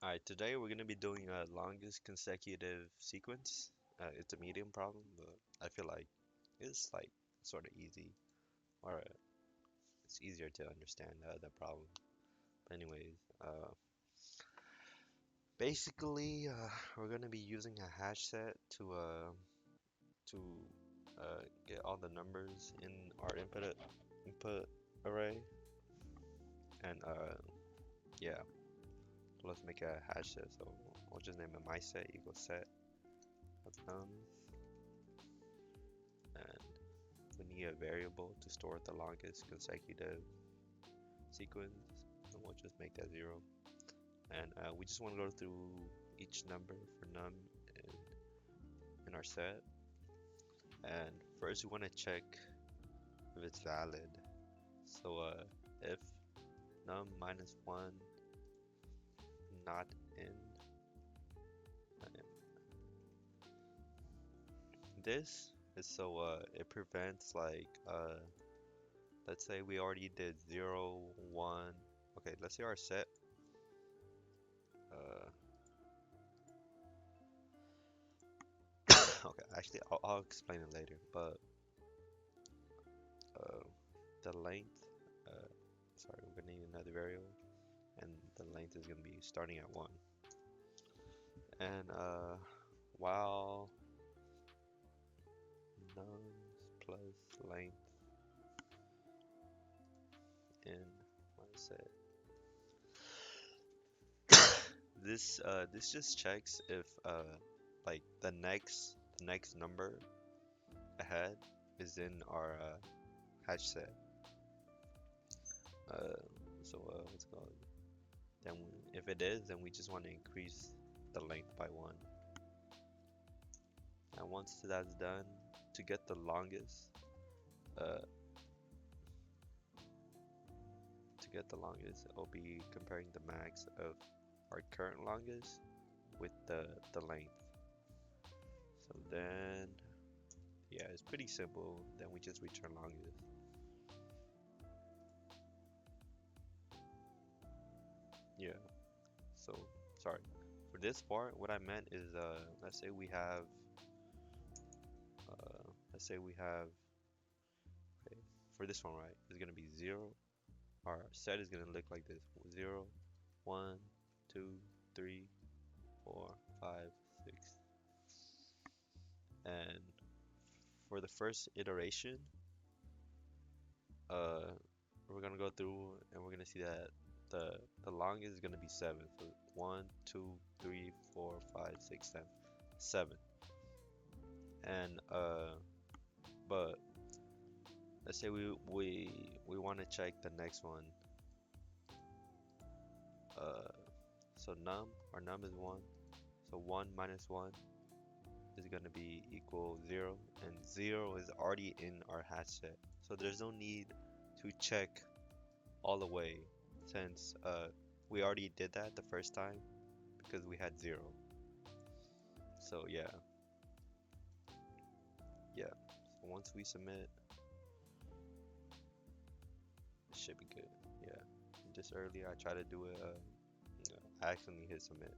Alright, today we're gonna be doing a longest consecutive sequence. It's a medium problem, but I feel like it's like sort of easy, or it's easier to understand the problem. But anyways, basically, we're gonna be using a hash set to get all the numbers in our input array, and yeah, so let's make a hash set. So we'll just name it my set equals set of nums, and we need a variable to store the longest consecutive sequence, and we'll just make that 0. And we just want to go through each number for num in our set. And first we want to check if it's valid. So if num minus 1 not in, this is so it prevents like let's say we already did 0, 1. Okay, let's say our set uh, okay, actually I'll explain it later, but uh, the length sorry, we're gonna need another variable, and the length is gonna be starting at 1. And while nums plus length in my set, this just checks if like the next number ahead is in our hash set. Uh, what's it called? Then if it is, then we just want to increase the length by 1. And once that's done, to get the longest, uh, it'll be comparing the max of our current longest with the length. So then, yeah, it's pretty simple. Then we just return longest. Yeah. So sorry. For this part, what I meant is, let's say we have, okay, for this one, right, it's gonna be 0. Our set is gonna look like this: 0, 1, 2, 3, 4, 5, 6. And for the first iteration, uh, we're gonna go through and we're gonna see that the longest is gonna be 7. So 1, 2, 3, 4, 5, 6, 7, 7. And but let's say we want to check the next one. Uh, so our num is 1. So 1 minus 1 is gonna be equal 0, and 0 is already in our hash set. So there's no need to check all the way, since we already did that the first time because we had 0. So yeah. So once we submit, it should be good. Yeah. Just earlier I tried to do it, I accidentally hit submit.